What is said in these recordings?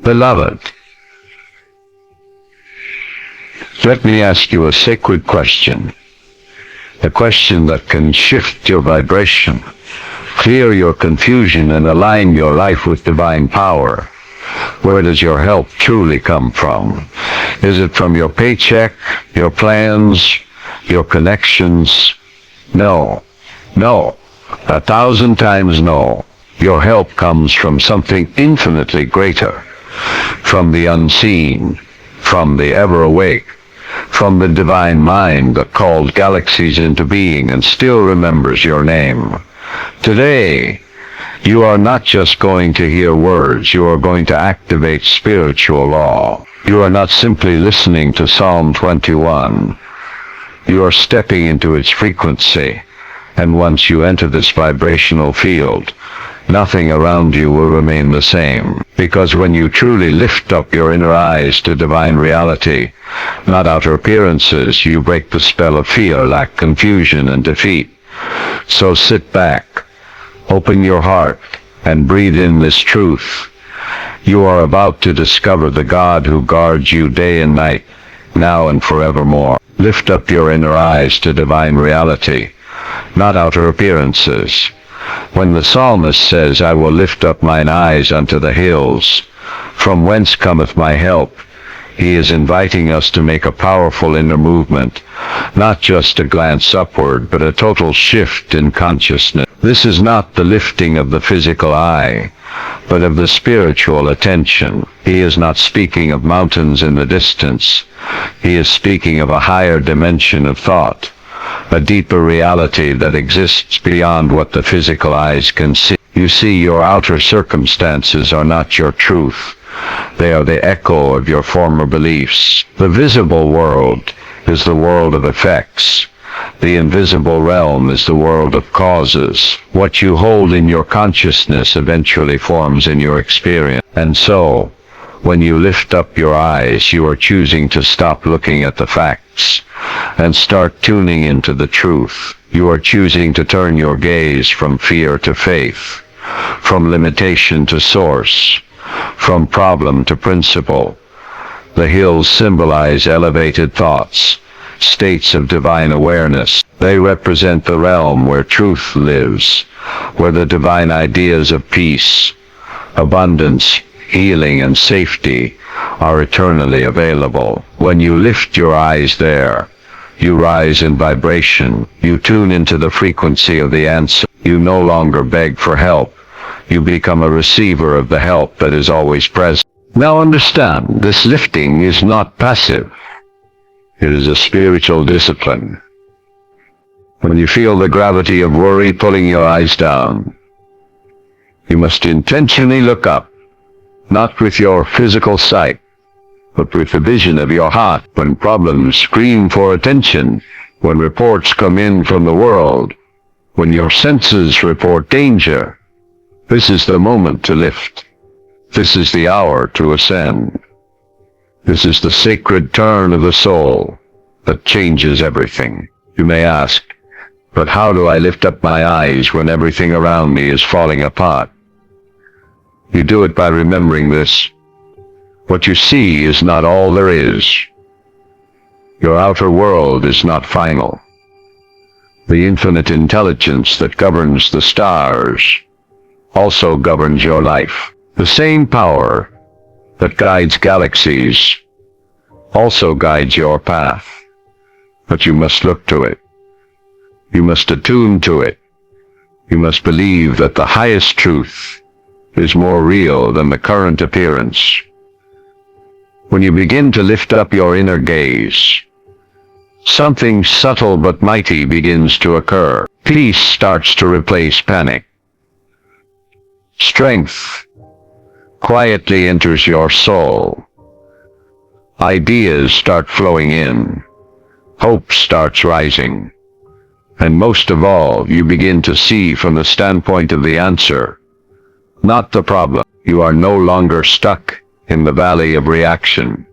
Beloved, let me ask you a sacred question. A question that can shift your vibration, clear your confusion, and align your life with divine power. Where does your help truly come from? Is it from your paycheck, your plans, your connections? No. No. 1,000 times no. Your help comes from something infinitely greater. From the unseen. From the ever-awake. From the divine mind that called galaxies into being and still remembers your name. Today, you are not just going to hear words, you are going to activate spiritual law. You are not simply listening to Psalm 21. You are stepping into its frequency, and once you enter this vibrational field, nothing around you will remain the same. Because when you truly lift up your inner eyes to divine reality, not outer appearances, you break the spell of fear, lack, confusion, and defeat. So sit back, open your heart, and breathe in this truth. You are about to discover the God who guards you day and night, now and forevermore. Lift up your inner eyes to divine reality, not outer appearances. When the psalmist says, I will lift up mine eyes unto the hills, from whence cometh my help, he is inviting us to make a powerful inner movement, not just a glance upward, but a total shift in consciousness. This is not the lifting of the physical eye, but of the spiritual attention. He is not speaking of mountains in the distance. He is speaking of a higher dimension of thought, a deeper reality that exists beyond what the physical eyes can see. You see, your outer circumstances are not your truth. They are the echo of your former beliefs. The visible world is the world of effects. The invisible realm is the world of causes. What you hold in your consciousness eventually forms in your experience. And so, when you lift up your eyes, you are choosing to stop looking at the facts and start tuning into the truth. You are choosing to turn your gaze from fear to faith, from limitation to source, from problem to principle. The hills symbolize elevated thoughts, states of divine awareness. They represent the realm where truth lives, where the divine ideas of peace, abundance, healing, and safety are eternally available. When you lift your eyes there, you rise in vibration. You tune into the frequency of the answer. You no longer beg for help. You become a receiver of the help that is always present. Now understand, this lifting is not passive. It is a spiritual discipline. When you feel the gravity of worry pulling your eyes down, you must intentionally look up, not with your physical sight, but with the vision of your heart. When problems scream for attention, when reports come in from the world, when your senses report danger, this is the moment to lift. This is the hour to ascend. This is the sacred turn of the soul that changes everything. You may ask, but how do I lift up my eyes when everything around me is falling apart? You do it by remembering this. What you see is not all there is. Your outer world is not final. The infinite intelligence that governs the stars also governs your life. The same power that guides galaxies also guides your path. But you must look to it. You must attune to it. You must believe that the highest truth is more real than the current appearance. When you begin to lift up your inner gaze, something subtle but mighty begins to occur. Peace starts to replace panic. Strength quietly enters your soul. Ideas start flowing in. Hope starts rising. And most of all, you begin to see from the standpoint of the answer, not the problem. You are no longer stuck in the valley of reaction.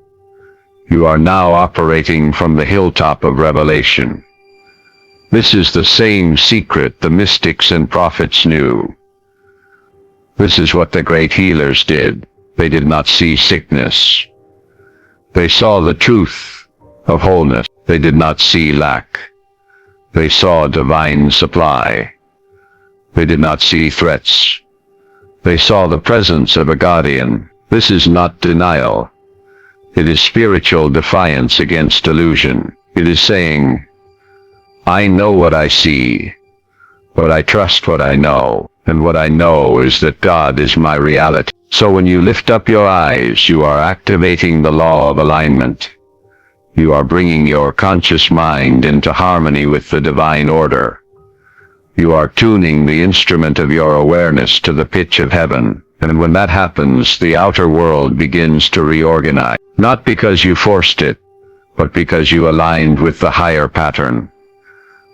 You are now operating from the hilltop of revelation. This is the same secret the mystics and prophets knew. This is what the great healers did. They did not see sickness. They saw the truth of wholeness. They did not see lack. They saw divine supply. They did not see threats. They saw the presence of a guardian. This is not denial. It is spiritual defiance against illusion. It is saying, I know what I see, but I trust what I know, and what I know is that God is my reality. So when you lift up your eyes, you are activating the law of alignment. You are bringing your conscious mind into harmony with the divine order. You are tuning the instrument of your awareness to the pitch of heaven. And when that happens, the outer world begins to reorganize. Not because you forced it, but because you aligned with the higher pattern.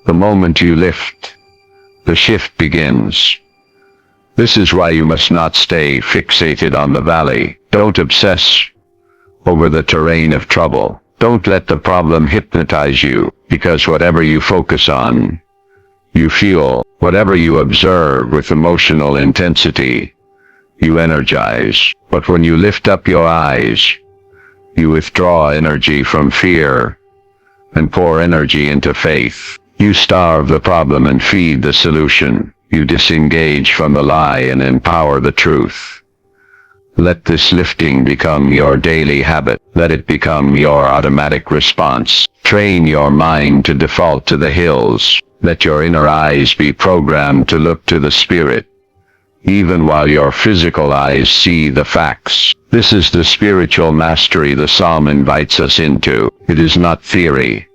The moment you lift, the shift begins. This is why you must not stay fixated on the valley. Don't obsess over the terrain of trouble. Don't let the problem hypnotize you, because whatever you focus on, you feel. Whatever you observe with emotional intensity, you energize. But when you lift up your eyes, you withdraw energy from fear and pour energy into faith. You starve the problem and feed the solution. You disengage from the lie and empower the truth. Let this lifting become your daily habit. Let it become your automatic response. Train your mind to default to the hills. Let your inner eyes be programmed to look to the spirit, even while your physical eyes see the facts. This is the spiritual mastery the psalm invites us into. It is not theory.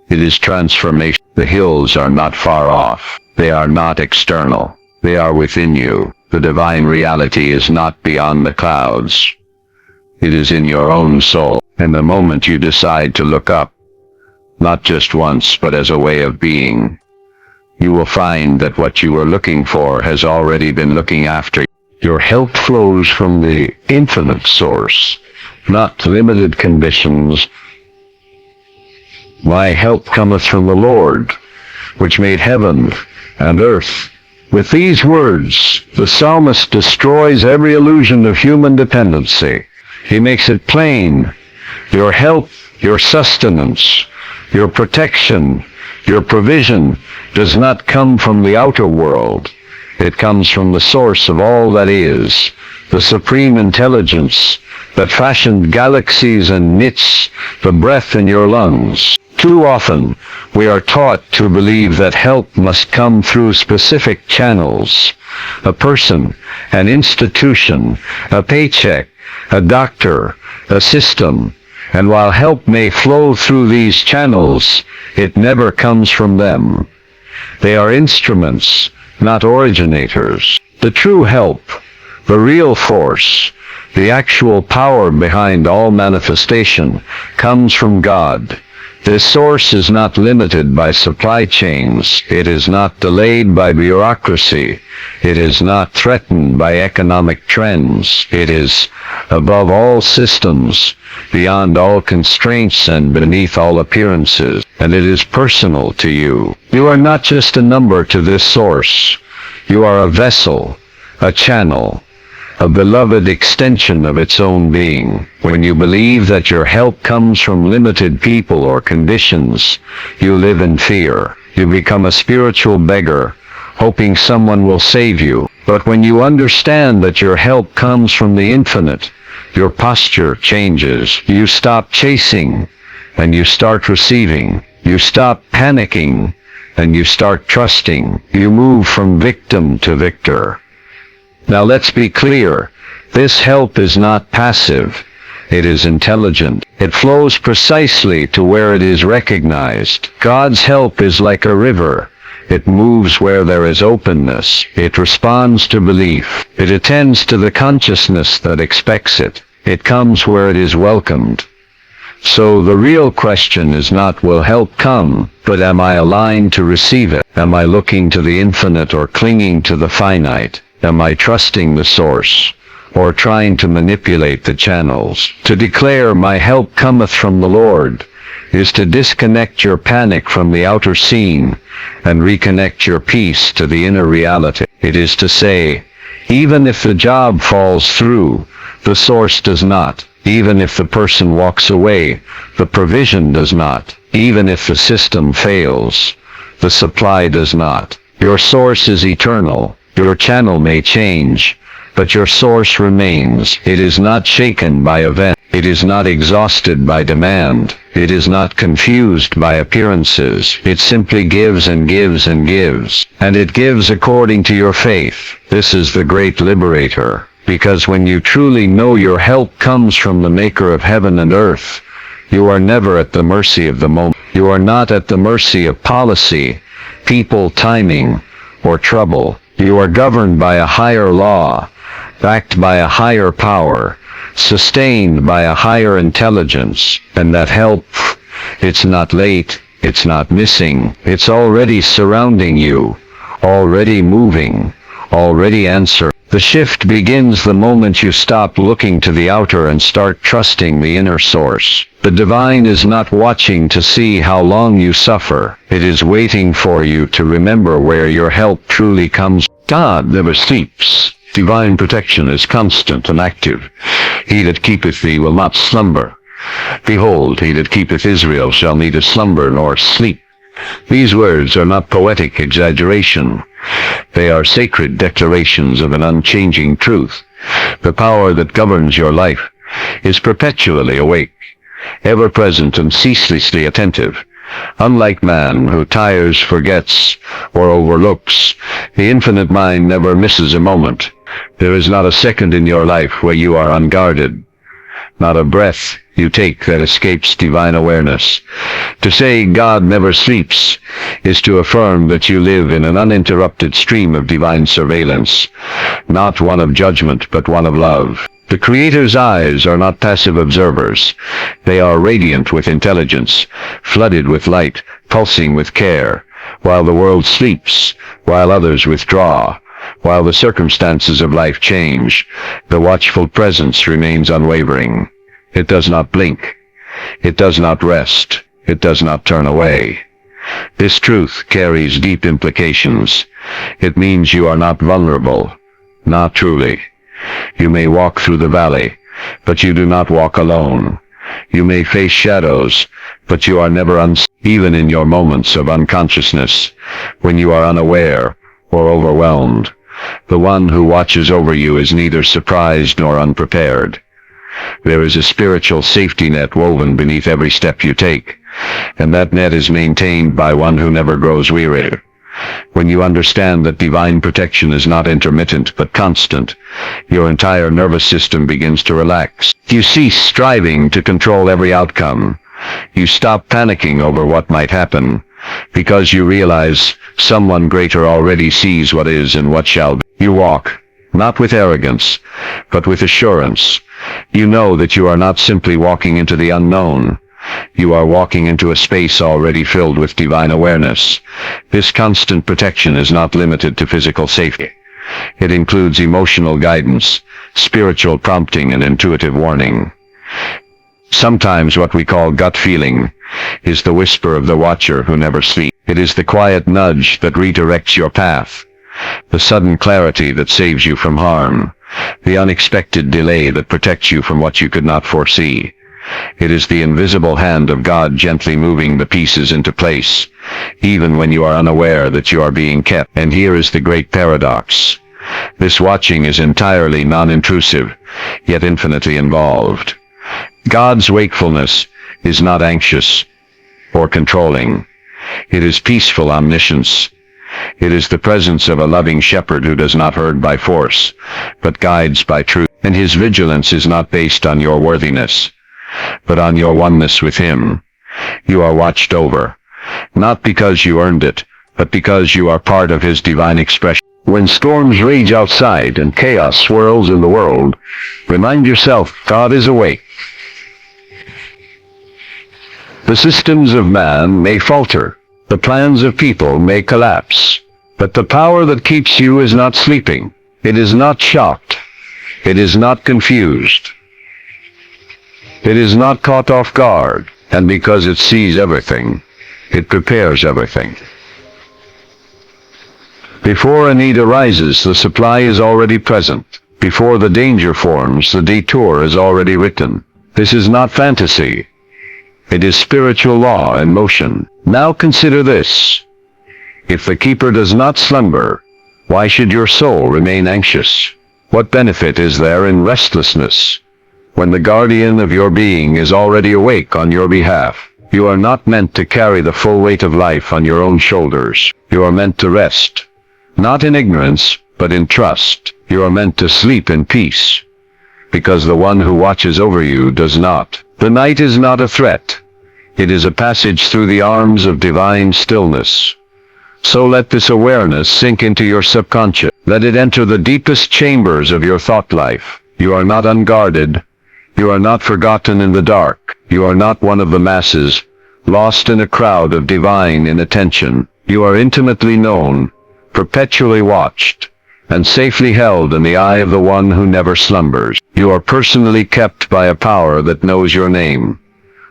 It is transformation. The hills are not far off. They are not external. They are within you. The divine reality is not beyond the clouds. It is in your own soul. And the moment you decide to look up, not just once but as a way of being, you will find that what you were looking for has already been looking after you. Your help flows from the infinite source, not limited conditions. My help cometh from the Lord, which made heaven and earth. With these words, the psalmist destroys every illusion of human dependency. He makes it plain. Your help, your sustenance, your protection, your provision does not come from the outer world. It comes from the source of all that is, the supreme intelligence that fashioned galaxies and knits the breath in your lungs. Too often, we are taught to believe that help must come through specific channels. A person, an institution, a paycheck, a doctor, a system. And while help may flow through these channels, it never comes from them. They are instruments, not originators. The true help, the real force, the actual power behind all manifestation, comes from God. This source is not limited by supply chains. It is not delayed by bureaucracy. It is not threatened by economic trends. It is above all systems, beyond all constraints and beneath all appearances. And it is personal to you. You are not just a number to this source. You are a vessel, a channel, a beloved extension of its own being. When you believe that your help comes from limited people or conditions, you live in fear. You become a spiritual beggar, hoping someone will save you. But when you understand that your help comes from the infinite, your posture changes. You stop chasing, and you start receiving. You stop panicking, and you start trusting. You move from victim to victor. Now let's be clear. This help is not passive. It is intelligent. It flows precisely to where it is recognized. God's help is like a river. It moves where there is openness. It responds to belief. It attends to the consciousness that expects it. It comes where it is welcomed. So the real question is not will help come, but am I aligned to receive it? Am I looking to the infinite or clinging to the finite? Am I trusting the source, or trying to manipulate the channels? To declare my help cometh from the Lord is to disconnect your panic from the outer scene and reconnect your peace to the inner reality. It is to say, even if the job falls through, The source does not. Even if the person walks away, the provision does not. Even if the system fails, the supply does not. Your source is eternal. Your channel may change, but your source remains. It is not shaken by event. It is not exhausted by demand. It is not confused by appearances. It simply gives and gives and gives. And it gives according to your faith. This is the great liberator. Because when you truly know your help comes from the Maker of heaven and earth, you are never at the mercy of the moment. You are not at the mercy of policy, people, timing, or trouble. You are governed by a higher law, backed by a higher power, sustained by a higher intelligence, and that help, it's not late, it's not missing, it's already surrounding you, already moving, already answering. The shift begins the moment you stop looking to the outer and start trusting the inner source. The divine is not watching to see how long you suffer. It is waiting for you to remember where your help truly comes. God never sleeps. Divine protection is constant and active. He that keepeth thee will not slumber. Behold, he that keepeth Israel shall neither slumber nor sleep. These words are not poetic exaggeration. They are sacred declarations of an unchanging truth. The power that governs your life is perpetually awake, ever present and ceaselessly attentive. Unlike man, who tires, forgets, or overlooks, the infinite mind never misses a moment. There is not a second in your life where you are unguarded, not a breath you take that escapes divine awareness. To say God never sleeps is to affirm that you live in an uninterrupted stream of divine surveillance, not one of judgment, but one of love. The Creator's eyes are not passive observers. They are radiant with intelligence, flooded with light, pulsing with care. While the world sleeps, while others withdraw, while the circumstances of life change, the watchful presence remains unwavering. It does not blink. It does not rest. It does not turn away. This truth carries deep implications. It means you are not vulnerable. Not truly. You may walk through the valley, but you do not walk alone. You may face shadows, but you are never even in your moments of unconsciousness, when you are unaware or overwhelmed. The one who watches over you is neither surprised nor unprepared. There is a spiritual safety net woven beneath every step you take, and that net is maintained by one who never grows weary. When you understand that divine protection is not intermittent but constant, your entire nervous system begins to relax. You cease striving to control every outcome. You stop panicking over what might happen, because you realize someone greater already sees what is and what shall be. You walk, not with arrogance, but with assurance. You know that you are not simply walking into the unknown. You are walking into a space already filled with divine awareness. This constant protection is not limited to physical safety. It includes emotional guidance, spiritual prompting, and intuitive warning. Sometimes what we call gut feeling is the whisper of the watcher who never sleeps. It is the quiet nudge that redirects your path, the sudden clarity that saves you from harm, the unexpected delay that protects you from what you could not foresee. It is the invisible hand of God gently moving the pieces into place, even when you are unaware that you are being kept. And here is the great paradox. This watching is entirely non-intrusive, yet infinitely involved. God's wakefulness is not anxious or controlling. It is peaceful omniscience. It is the presence of a loving shepherd who does not herd by force, but guides by truth. And his vigilance is not based on your worthiness, but on your oneness with him. You are watched over, not because you earned it, but because you are part of his divine expression. When storms rage outside and chaos swirls in the world, remind yourself God is awake. The systems of man may falter, the plans of people may collapse, but the power that keeps you is not sleeping. It is not shocked. It is not confused. It is not caught off guard, and because it sees everything, it prepares everything. Before a need arises, the supply is already present. Before the danger forms, the detour is already written. This is not fantasy. It is spiritual law in motion. Now consider this. If the keeper does not slumber, why should your soul remain anxious? What benefit is there in restlessness, when the guardian of your being is already awake on your behalf? You are not meant to carry the full weight of life on your own shoulders. You are meant to rest, not in ignorance, but in trust. You are meant to sleep in peace, because the one who watches over you does not. The night is not a threat. It is a passage through the arms of divine stillness. So let this awareness sink into your subconscious. Let it enter the deepest chambers of your thought life. You are not unguarded. You are not forgotten in the dark. You are not one of the masses, lost in a crowd of divine inattention. You are intimately known, perpetually watched, and safely held in the eye of the one who never slumbers. You are personally kept by a power that knows your name.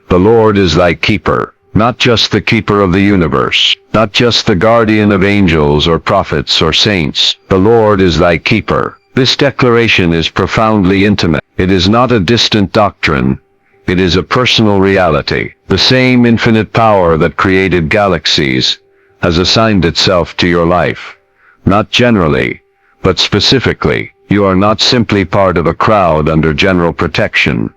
The Lord is thy keeper, not just the keeper of the universe, not just the guardian of angels or prophets or saints. The Lord is thy keeper. This declaration is profoundly intimate. It is not a distant doctrine. It is a personal reality. The same infinite power that created galaxies has assigned itself to your life. Not generally, but specifically. You are not simply part of a crowd under general protection.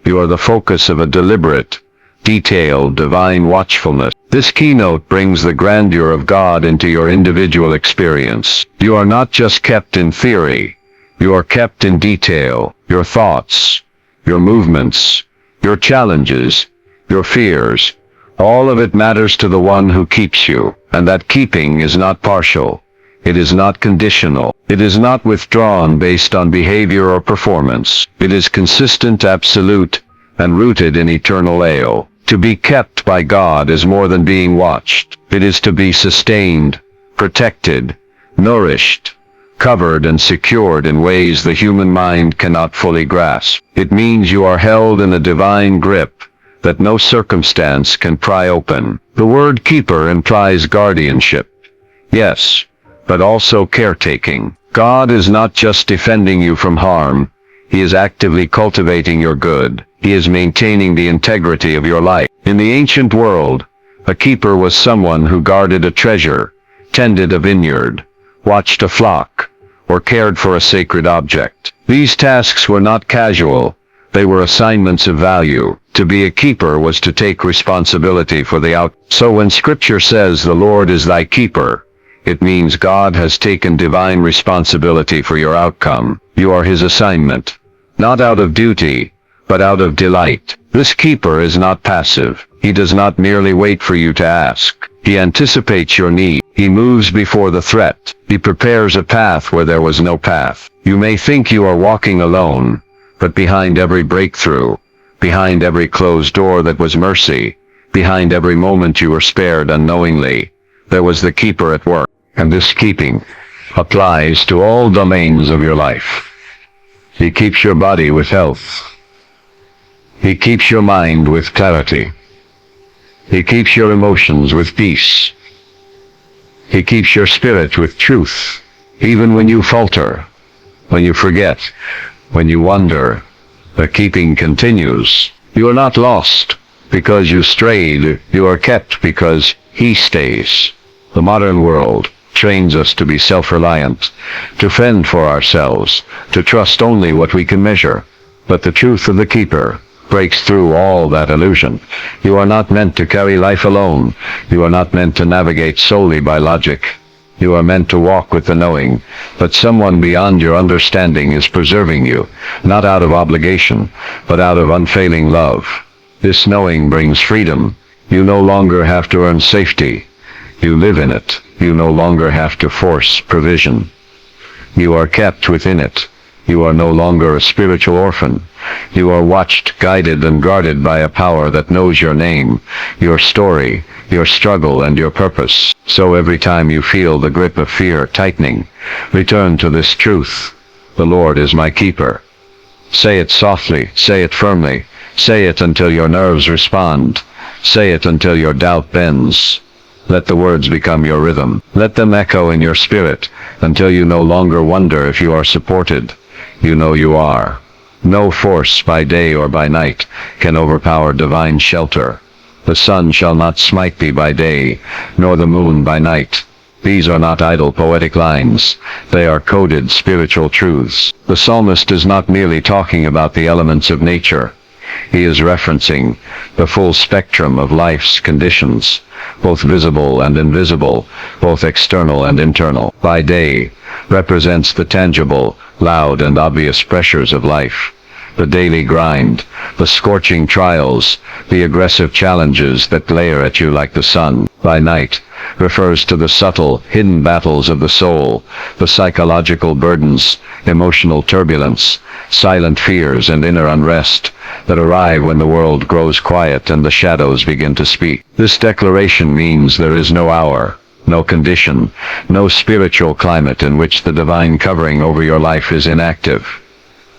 You are the focus of a deliberate, detailed, divine watchfulness. This keynote brings the grandeur of God into your individual experience. You are not just kept in theory. You are kept in detail. Your thoughts, your movements, your challenges, your fears, all of it matters to the one who keeps you. And that keeping is not partial. It is not conditional. It is not withdrawn based on behavior or performance. It is consistent, absolute, and rooted in eternal ale. To be kept by God is more than being watched. It is to be sustained, protected, nourished, covered and secured in ways the human mind cannot fully grasp. It means you are held in a divine grip that no circumstance can pry open. The word keeper implies guardianship. Yes, but also caretaking. God is not just defending you from harm. He is actively cultivating your good. He is maintaining the integrity of your life. In the ancient world, a keeper was someone who guarded a treasure, tended a vineyard, watched a flock, or cared for a sacred object. These tasks were not casual. They were assignments of value. To be a keeper was to take responsibility for the outcome. So when Scripture says the Lord is thy keeper, it means God has taken divine responsibility for your outcome. You are his assignment, not out of duty, but out of delight. This keeper is not passive. He does not merely wait for you to ask. He anticipates your need. He moves before the threat. He prepares a path where there was no path. You may think you are walking alone, but behind every breakthrough, behind every closed door that was mercy, behind every moment you were spared unknowingly, there was the keeper at work. And this keeping applies to all domains of your life. He keeps your body with health. He keeps your mind with clarity. He keeps your emotions with peace. He keeps your spirit with truth. Even when you falter, when you forget, when you wander, the keeping continues. You are not lost because you strayed. You are kept because he stays. The modern world trains us to be self-reliant, to fend for ourselves, to trust only what we can measure. But the truth of the keeper breaks through all that illusion. You are not meant to carry life alone. You are not meant to navigate solely by logic. You are meant to walk with the knowing that someone beyond your understanding is preserving you, not out of obligation, but out of unfailing love. This knowing brings freedom. You no longer have to earn safety. You live in it. You no longer have to force provision. You are kept within it. You are no longer a spiritual orphan. You are watched, guided, and guarded by a power that knows your name, your story, your struggle, and your purpose. So every time you feel the grip of fear tightening, return to this truth. The Lord is my keeper. Say it softly. Say it firmly. Say it until your nerves respond. Say it until your doubt bends. Let the words become your rhythm. Let them echo in your spirit until you no longer wonder if you are supported. you know you are. No force by day or by night can overpower divine shelter. The sun shall not smite thee by day, nor the moon by night. These are not idle poetic lines. They are coded spiritual truths. The psalmist is not merely talking about the elements of nature. He is referencing the full spectrum of life's conditions, both visible and invisible, both external and internal. By day represents the tangible, loud and obvious pressures of life, the daily grind, the scorching trials, the aggressive challenges that glare at you like the sun. By night refers to the subtle, hidden battles of the soul, the psychological burdens, emotional turbulence, silent fears and inner unrest that arrive when the world grows quiet and the shadows begin to speak. This declaration means there is no hour, no condition, no spiritual climate in which the divine covering over your life is inactive.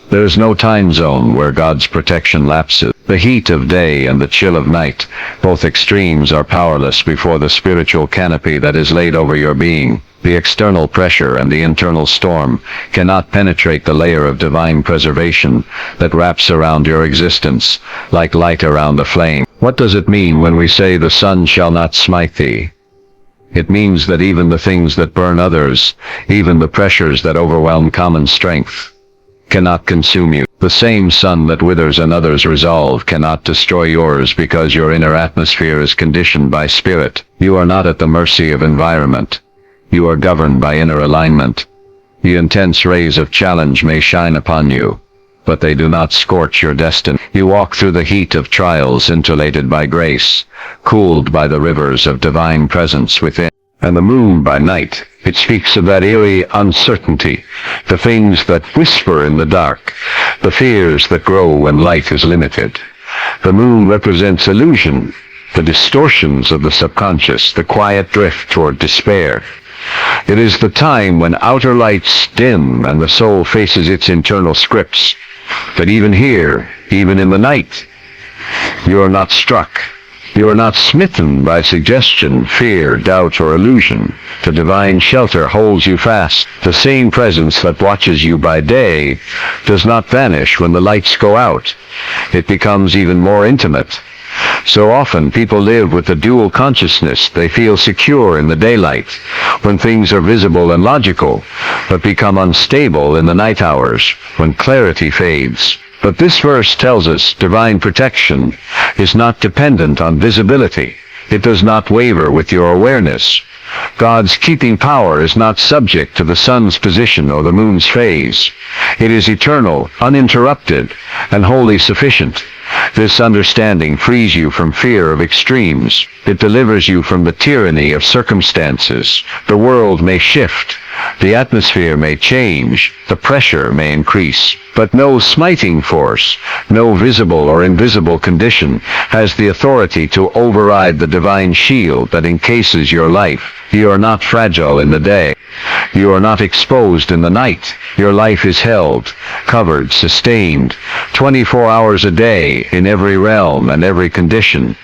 There is no time zone where God's protection lapses. The heat of day and the chill of night, both extremes, are powerless before the spiritual canopy that is laid over your being. The external pressure and the internal storm cannot penetrate the layer of divine preservation that wraps around your existence like light around a flame. What does it mean when we say the sun shall not smite thee? It means that even the things that burn others, even the pressures that overwhelm common strength, cannot consume you. The same sun that withers another's resolve cannot destroy yours because your inner atmosphere is conditioned by spirit. You are not at the mercy of environment. You are governed by inner alignment. The intense rays of challenge may shine upon you, but they do not scorch your destiny. You walk through the heat of trials insulated by grace, cooled by the rivers of divine presence within. And the moon by night, it speaks of that eerie uncertainty, the things that whisper in the dark, the fears that grow when light is limited. The moon represents illusion, the distortions of the subconscious, the quiet drift toward despair. It is the time when outer lights dim and the soul faces its internal scripts. But even here, even in the night, you are not struck. You are not smitten by suggestion, fear, doubt, or illusion. The divine shelter holds you fast. The same presence that watches you by day does not vanish when the lights go out. It becomes even more intimate. So often people live with a dual consciousness. They feel secure in the daylight, when things are visible and logical, but become unstable in the night hours, when clarity fades. But this verse tells us divine protection is not dependent on visibility. It does not waver with your awareness. God's keeping power is not subject to the sun's position or the moon's phase. It is eternal, uninterrupted, and wholly sufficient. This understanding frees you from fear of extremes. It delivers you from the tyranny of circumstances. The world may shift, the atmosphere may change, the pressure may increase, but no smiting force, no visible or invisible condition has the authority to override the divine shield that encases your life. You are not fragile in the day. You are not exposed in the night. Your life is held, covered, sustained, 24 hours a day, in every realm and every condition.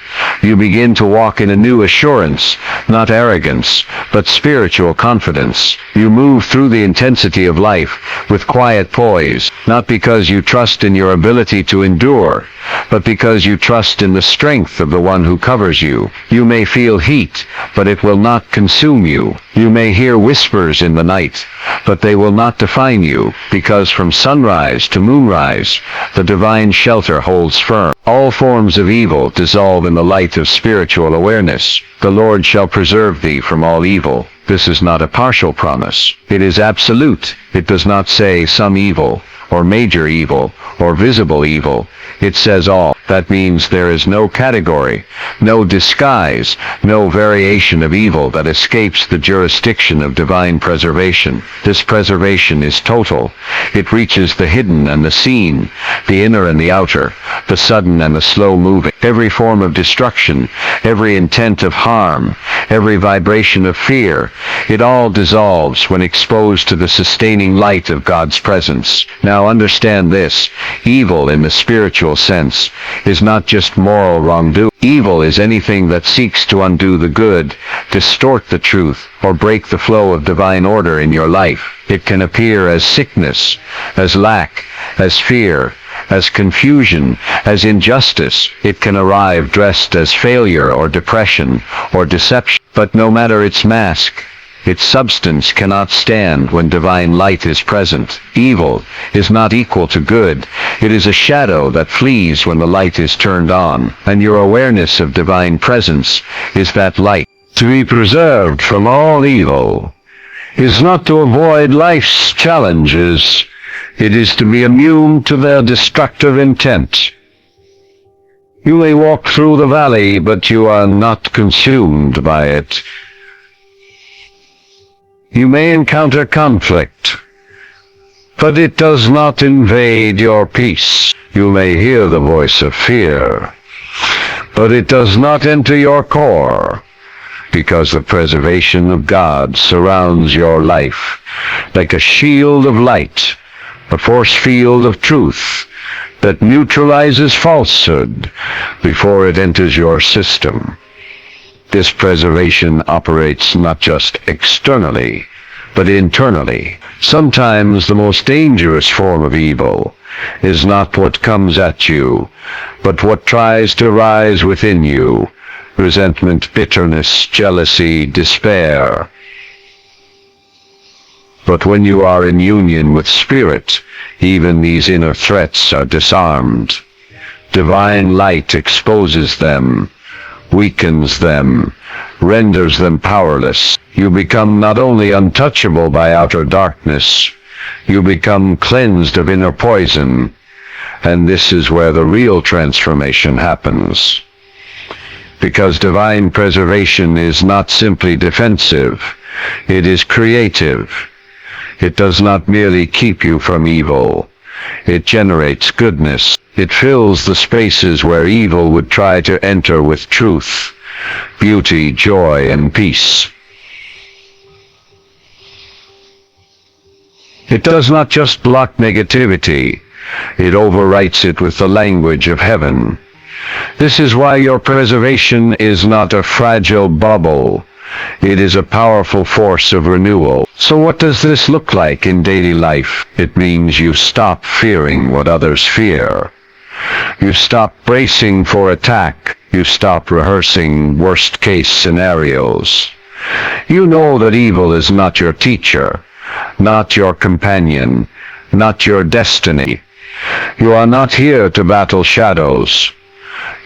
You begin to walk in a new assurance, not arrogance, but spiritual confidence. You move through the intensity of life with quiet poise, not because you trust in your ability to endure, but because you trust in the strength of the one who covers you. You may feel heat, but it will not consume you. You may hear whispers in the night, but they will not define you, because from sunrise to moonrise, the divine shelter holds firm. All forms of evil dissolve in the light of spiritual awareness. The Lord shall preserve thee from all evil. This is not a partial promise. It is absolute. It does not say some evil, or major evil, or visible evil. It says all. That means there is no category, no disguise, no variation of evil that escapes the jurisdiction of divine preservation. This preservation is total. It reaches the hidden and the seen, the inner and the outer, the sudden and the slow moving. every form of destruction, every intent of harm, every vibration of fear, it all dissolves when exposed to the sustaining light of God's presence. Now understand this: evil in the spiritual sense is not just moral wrongdoing. Evil is anything that seeks to undo the good, distort the truth, or break the flow of divine order in your life. It can appear as sickness, as lack, as fear, as confusion, as injustice. It can arrive dressed as failure or depression or deception. But no matter its mask, its substance cannot stand when divine light is present. Evil is not equal to good. It is a shadow that flees when the light is turned on, and your awareness of divine presence is that light. To be preserved from all evil is not to avoid life's challenges. It is to be immune to their destructive intent. You may walk through the valley, but you are not consumed by it. You may encounter conflict, but it does not invade your peace. You may hear the voice of fear, but it does not enter your core, because the preservation of God surrounds your life like a shield of light, a force field of truth that neutralizes falsehood before it enters your system. This preservation operates not just externally, but internally. Sometimes the most dangerous form of evil is not what comes at you, but what tries to rise within you: resentment, bitterness, jealousy, despair. But when you are in union with Spirit, even these inner threats are disarmed. Divine light exposes them, weakens them, renders them powerless. You become not only untouchable by outer darkness, you become cleansed of inner poison. And this is where the real transformation happens. Because divine preservation is not simply defensive, it is creative. It does not merely keep you from evil. It generates goodness. It fills the spaces where evil would try to enter with truth, beauty, joy, and peace. It does not just block negativity, it overwrites it with the language of heaven. This is why your preservation is not a fragile bubble. It is a powerful force of renewal. So what does this look like in daily life? It means you stop fearing what others fear. You stop bracing for attack. You stop rehearsing worst-case scenarios. You know that evil is not your teacher, not your companion, not your destiny. You are not here to battle shadows.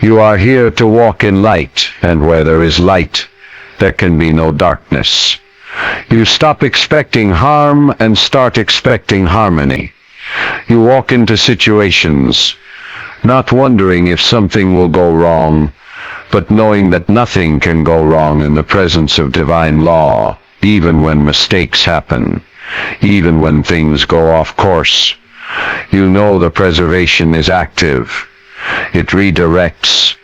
You are here to walk in light, and where there is light, there can be no darkness. You stop expecting harm and start expecting harmony. You walk into situations, not wondering if something will go wrong, but knowing that nothing can go wrong in the presence of divine law, even when mistakes happen, even when things go off course. You know the preservation is active. It redirects,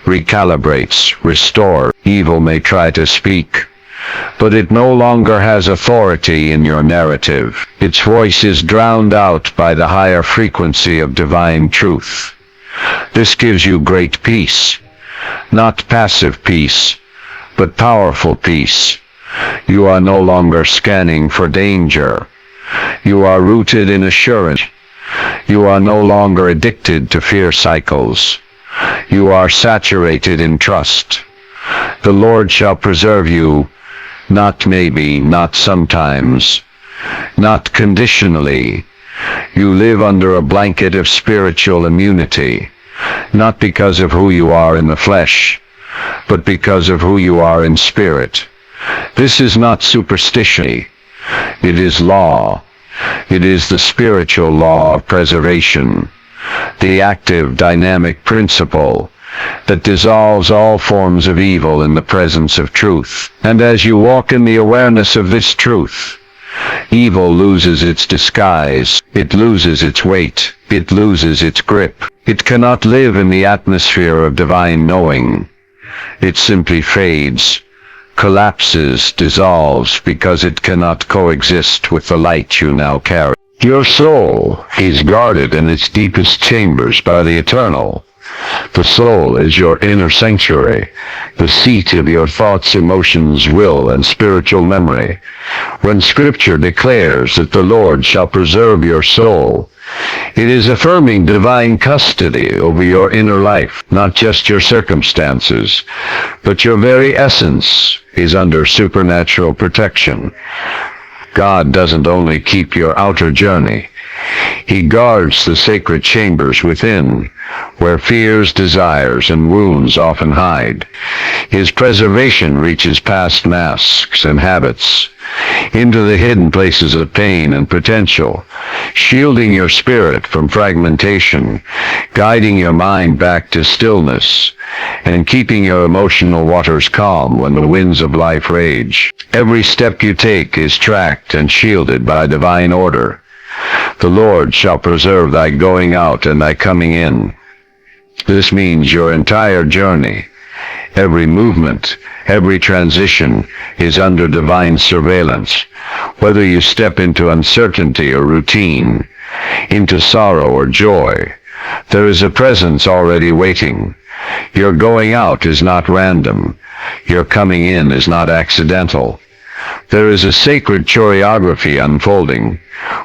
recalibrates, restores. Evil may try to speak, but it no longer has authority in your narrative. Its voice is drowned out by the higher frequency of divine truth. This gives you great peace, not passive peace, but powerful peace. You are no longer scanning for danger. You are rooted in assurance. You are no longer addicted to fear cycles. You are saturated in trust. The Lord shall preserve you, not maybe, not sometimes, not conditionally. You live under a blanket of spiritual immunity, not because of who you are in the flesh, but because of who you are in spirit. This is not superstition. It is law. It is the spiritual law of preservation, the active, dynamic principle that dissolves all forms of evil in the presence of truth. And as you walk in the awareness of this truth, Evil loses its disguise, it loses its weight, it loses its grip. It cannot live in the atmosphere of divine knowing. It simply fades, collapses, dissolves, because it cannot coexist with the light you now carry. Your soul is guarded in its deepest chambers by the Eternal. The soul is your inner sanctuary, the seat of your thoughts, emotions, will, and spiritual memory. When Scripture declares that the Lord shall preserve your soul, it is affirming divine custody over your inner life. Not just your circumstances, but your very essence is under supernatural protection. God doesn't only keep your outer journey, He guards the sacred chambers within, where fears, desires, and wounds often hide. His preservation reaches past masks and habits, into the hidden places of pain and potential, shielding your spirit from fragmentation, guiding your mind back to stillness, and keeping your emotional waters calm when the winds of life rage. Every step you take is tracked and shielded by divine order. The Lord shall preserve thy going out and thy coming in. This means your entire journey, every movement, every transition is under divine surveillance. Whether you step into uncertainty or routine, into sorrow or joy, there is a presence already waiting. Your going out is not random. Your coming in is not accidental. There is a sacred choreography unfolding,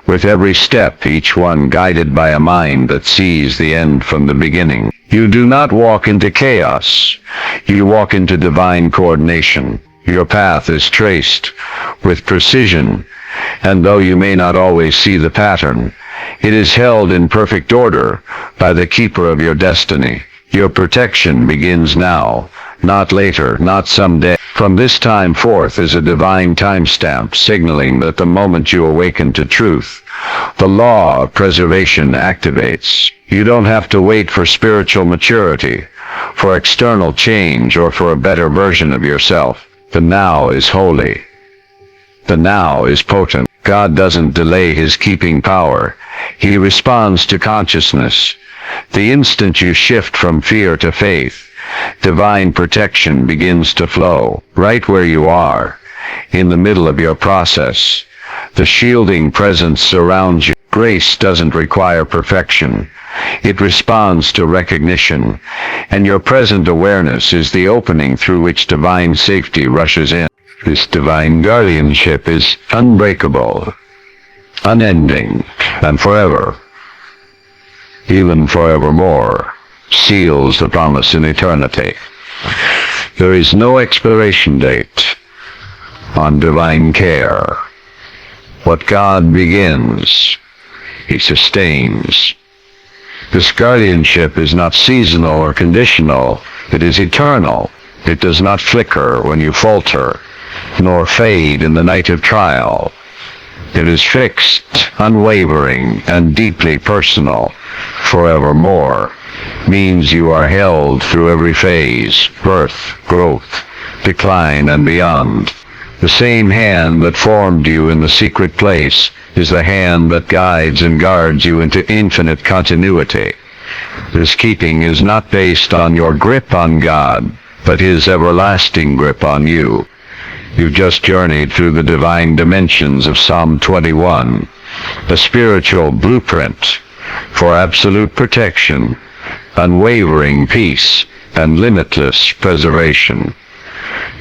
with every step, each one guided by a mind that sees the end from the beginning. You do not walk into chaos. You walk into divine coordination. Your path is traced with precision, and though you may not always see the pattern, it is held in perfect order by the keeper of your destiny. Your protection begins now, not later, not someday. From this time forth is a divine timestamp signaling that the moment you awaken to truth, the law of preservation activates. You don't have to wait for spiritual maturity, for external change, or for a better version of yourself. The now is holy. The now is potent. God doesn't delay His keeping power. He responds to consciousness. The instant you shift from fear to faith, divine protection begins to flow. Right where you are, in the middle of your process, the shielding presence surrounds you. Grace doesn't require perfection. It responds to recognition, and your present awareness is the opening through which divine safety rushes in. This divine guardianship is unbreakable, unending, and forever. Even forevermore seals the promise in eternity. There is no expiration date on divine care. What God begins, He sustains. This guardianship is not seasonal or conditional. It is eternal. It does not flicker when you falter, nor fade in the night of trial. It is fixed, unwavering, and deeply personal. Forevermore means you are held through every phase, birth, growth, decline, and beyond. The same hand that formed you in the secret place is the hand that guides and guards you into infinite continuity. This keeping is not based on your grip on God, but His everlasting grip on you. You just journeyed through the divine dimensions of Psalm 21, a spiritual blueprint for absolute protection, unwavering peace, and limitless preservation.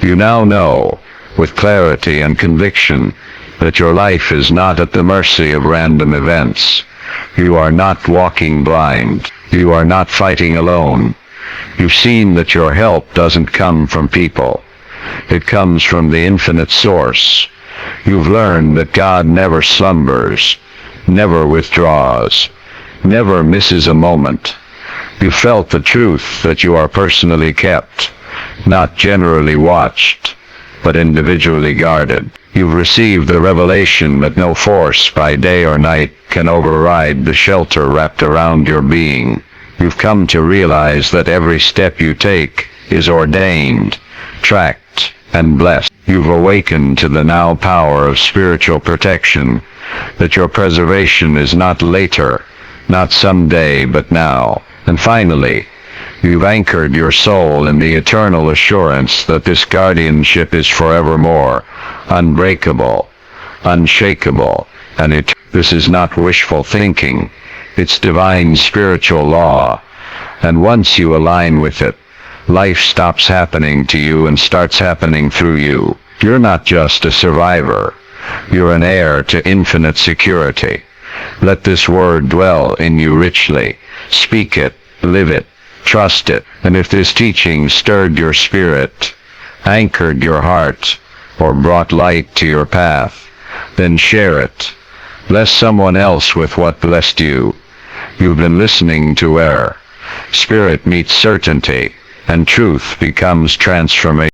You now know, with clarity and conviction, that your life is not at the mercy of random events. You are not walking blind. You are not fighting alone. You've seen that your help doesn't come from people. It comes from the infinite source. You've learned that God never slumbers, never withdraws, never misses a moment. You felt the truth that you are personally kept, not generally watched, but individually guarded. You've received the revelation that no force by day or night can override the shelter wrapped around your being. You've come to realize that every step you take is ordained, tracked, and blessed. You've awakened to the now power of spiritual protection, that your preservation is not later, not someday, but now. And finally, you've anchored your soul in the eternal assurance that this guardianship is forevermore, unbreakable, unshakable, and this is not wishful thinking. It's divine spiritual law. And once you align with it, life stops happening to you and starts happening through you. You're not just a survivor. You're an heir to infinite security. Let this word dwell in you richly. Speak it, live it, trust it. And if this teaching stirred your spirit, anchored your heart, or brought light to your path, then share it. Bless someone else with what blessed you. You've been listening to where spirit meets certainty, and truth becomes transformation.